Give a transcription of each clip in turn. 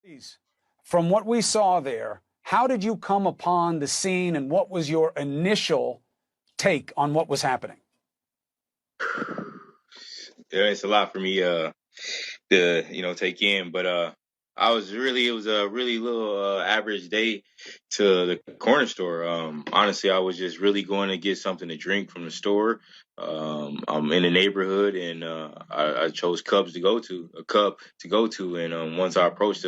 Please, from what we saw there, how did you come upon the scene and what was your initial take on what was happening? Yeah, it's a lot for me to take in, but it was a really little average day to the corner store. Honestly, I was just really going to get something to drink from the store. I'm in the neighborhood, and I chose a cup to go to, and once I approached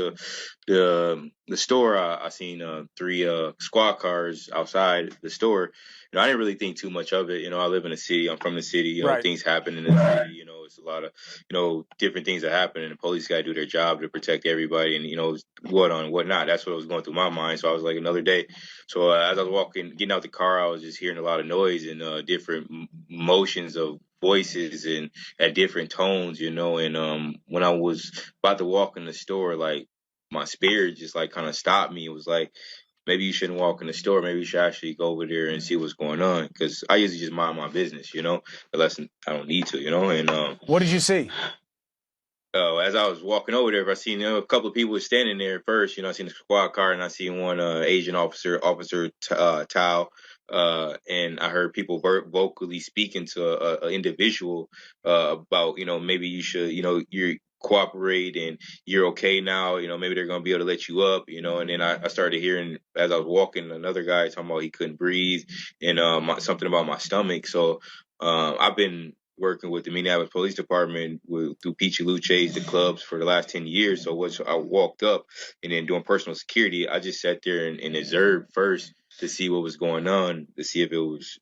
the store, I seen three squad cars outside the store. I didn't really think too much of it. I live in a city. I'm from the city. Right. Things happen in the city. It's a lot of different things that happen, and the police got to do their job to protect everybody, and whatnot. That's what was going through my mind. So I was like, another day. So as I was getting out the car, I was just hearing a lot of noise and different motions of voices and at different tones, and when I was about to walk in the store, like my spirit just like kind of stopped me. It was like, maybe you shouldn't walk in the store. Maybe you should actually go over there and see what's going on. Because I usually just mind my business, unless I don't need to, And What did you see? as I was walking over there, I seen a couple of people standing there first. I seen the squad car, and I seen one Asian officer Tao. And I heard people vocally speaking to a individual about, maybe you should, you're cooperate and you're okay now. Maybe they're gonna be able to let you up. And then I started hearing as I was walking another guy talking about he couldn't breathe and something about my stomach. So I've been working with the Minneapolis Police Department through Peachy Luce's, the clubs for the last 10 years. So once I walked up and then doing personal security, I just sat there and observed first to see what was going on, to see if it was,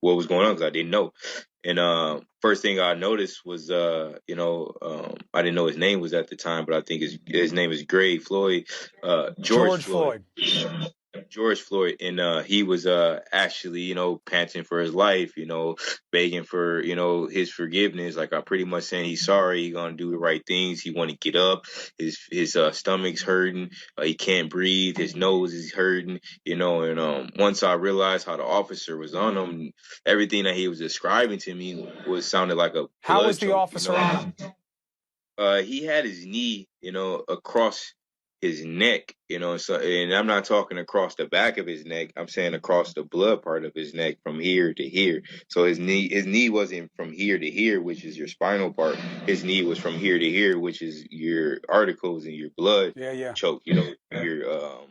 what was going on, because I didn't know. And first thing I noticed was, I didn't know his name was at the time, but I think his name is Gray Floyd, George George Floyd. Floyd. George Floyd, and he was actually, panting for his life, begging for, his forgiveness. Like, I pretty much saying he's sorry, he's gonna do the right things. He want to get up. His stomach's hurting. He can't breathe. His nose is hurting. And once I realized how the officer was on him, everything that he was describing to me sounded like a How blood was the choke. officer on him? He had his knee, across his neck, so, and I'm not talking across the back of his neck. I'm saying across the blood part of his neck from here to here. So his knee wasn't from here to here, which is your spinal part. His knee was from here to here, which is your articles and your blood Yeah. choke, your veins,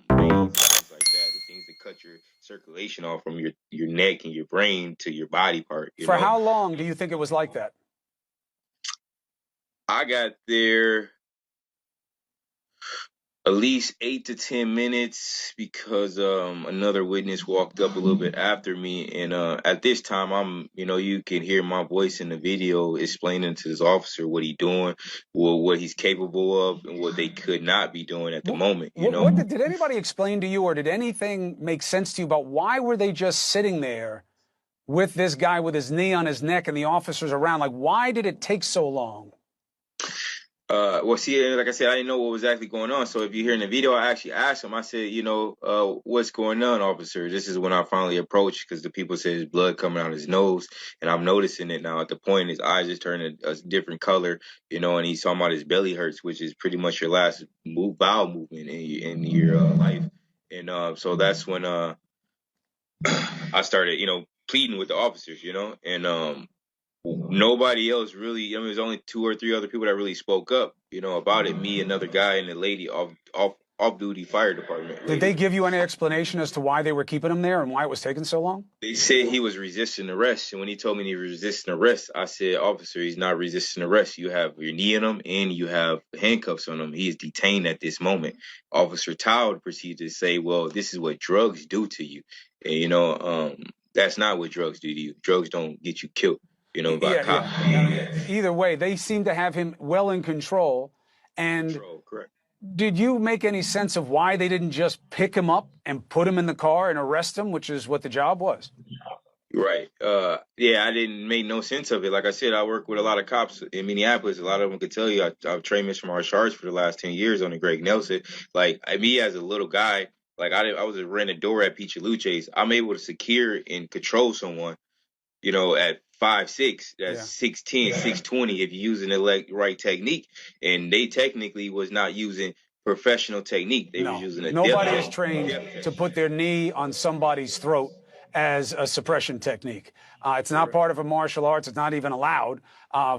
things like that, the things that cut your circulation off from your neck and your brain to your body part, For how long do you think it was like that? I got there at least 8 to 10 minutes because another witness walked up a little bit after me, and at this time you can hear my voice in the video explaining to this officer what he's doing, what he's capable of, and what they could not be doing at the moment. Did anybody explain to you, or did anything make sense to you about why were they just sitting there with this guy with his knee on his neck and the officers around? Like, why did it take so long? Well, see, like I said, I didn't know what was actually going on. So if you hear in the video, I actually asked him. I said, what's going on, officer? This is when I finally approached, because the people said his blood coming out his nose, and I'm noticing it now. At the point, his eyes is turning a different color, and he's talking about his belly hurts, which is pretty much your last bowel movement in your life. And so that's when I started, pleading with the officers, and nobody else really. I mean, there's only 2 or 3 other people that really spoke up, about it. Me, another guy, and the lady off duty fire department Did lady. they give you any explanation as to why they were keeping him there and why it was taking so long? They said he was resisting arrest, and when he told me he was resisting arrest, I said, officer, he's not resisting arrest. You have your knee on him, and you have handcuffs on him. He is detained at this moment. Officer Todd proceeded to say, well, this is what drugs do to you, and that's not what drugs do to you. Drugs don't get you killed. By a cop. Either way, they seem to have him well in control. And correct. Did you make any sense of why they didn't just pick him up and put him in the car and arrest him, which is what the job was? Right. Yeah, I didn't make no sense of it. Like I said, I work with a lot of cops in Minneapolis. A lot of them could tell you I've trained Mr. Martial Arts for the last 10 years on the Greg Nelson. Like, me as a little guy, like I was a rent a door at Peachy Luce's. I'm able to secure and control someone, at 5'6", that's 6'10", 6'20", if you're using the right technique. And they technically was not using professional technique. They was No, using a nobody deli. is trained to put their knee on somebody's throat as a suppression technique. It's not part of a martial arts. It's not even allowed.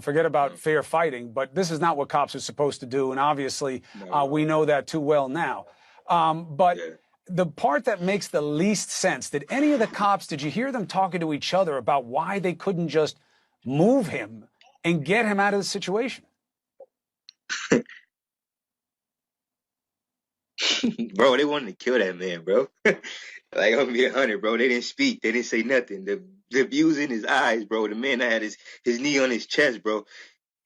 Forget about fair fighting, but this is not what cops are supposed to do. And obviously, we know that too well now. But the part that makes the least sense, did any of the cops, did you hear them talking to each other about why they couldn't just move him and get him out of the situation? Bro, they wanted to kill that man, bro. Like, I'm gonna be 100, bro. They didn't speak. They didn't say nothing. The views in his eyes, bro. The man that had his knee on his chest, bro.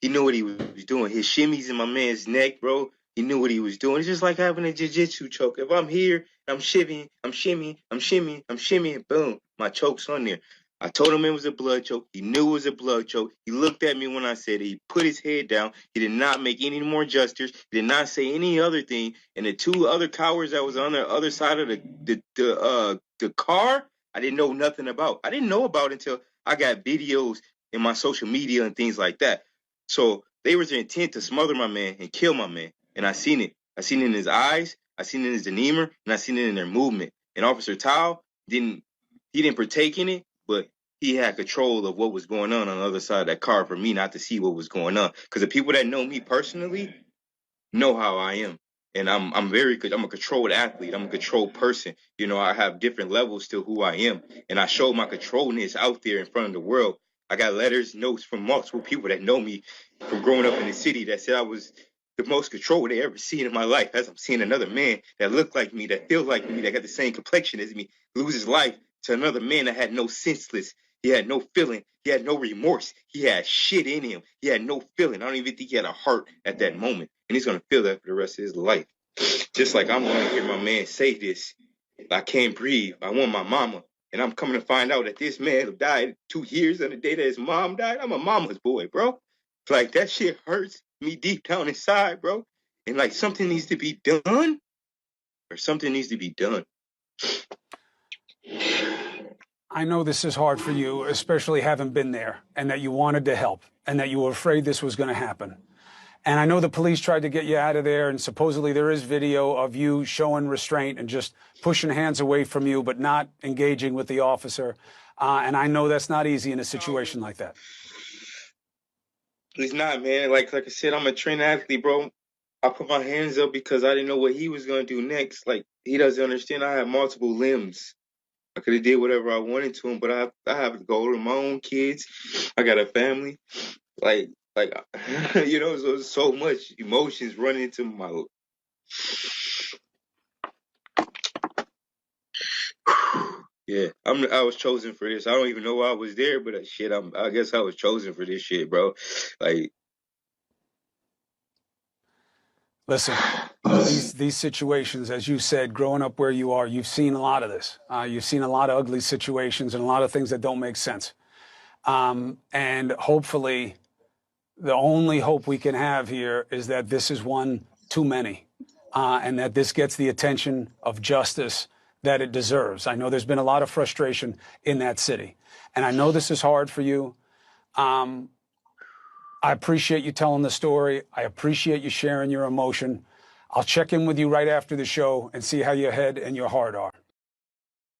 He knew what he was doing. His shimmies in my man's neck, bro. He knew what he was doing. It's just like having a jiu-jitsu choke. If I'm here, I'm shimmying, boom, my choke's on there. I told him it was a blood choke. He knew it was a blood choke. He looked at me when I said it. He put his head down. He did not make any more gestures. He did not say any other thing. And the two other cowards that was on the other side of the car, I didn't know nothing about. I didn't know about until I got videos in my social media and things like that. So they was intent to smother my man and kill my man. And I seen it. I seen it in his eyes. I seen it in his demeanor, and I seen it in their movement. And Officer Tao didn't partake in it, but he had control of what was going on the other side of that car for me not to see what was going on. Because the people that know me personally know how I am. And I'm very good. I'm a controlled athlete. I'm a controlled person. You know, I have different levels to who I am. And I show my controlness out there in front of the world. I got letters, notes from multiple people that know me from growing up in the city that said I was the most controlled they ever seen in my life. As I'm seeing another man that looked like me, that feels like me, that got the same complexion as me, lose his life to another man that had no senseless. He had no feeling. He had no remorse. He had shit in him. He had no feeling. I don't even think he had a heart at that moment. And he's going to feel that for the rest of his life. Just like I'm going to hear my man say this. I can't breathe. I want my mama. And I'm coming to find out that this man died 2 years on the day that his mom died. I'm a mama's boy, bro. Like, that shit hurts me deep down inside, bro. And like, something needs to be done. Or something needs to be done. I know this is hard for you, especially having been there, and that you wanted to help, and that you were afraid this was going to happen. And I know the police tried to get you out of there, and supposedly there is video of you showing restraint and just pushing hands away from you, but not engaging with the officer. And I know that's not easy in a situation like that. It's not, man. Like I said, I'm a trained athlete, bro. I put my hands up because I didn't know what he was going to do next. Like, he doesn't understand I have multiple limbs. I could have did whatever I wanted to him, but I have to go to my own kids. I got a family. Like you know, so much emotions running into my. Yeah, I was chosen for this. I don't even know why I was there, but shit, I guess I was chosen for this shit, bro. Like, listen, these situations, as you said, growing up where you are, you've seen a lot of this. You've seen a lot of ugly situations and a lot of things that don't make sense. And hopefully, the only hope we can have here is that this is one too many, and that this gets the attention of justice that it deserves. I know there's been a lot of frustration in that city, and I know this is hard for you. I appreciate you telling the story. I appreciate you sharing your emotion. I'll check in with you right after the show and see how your head and your heart are.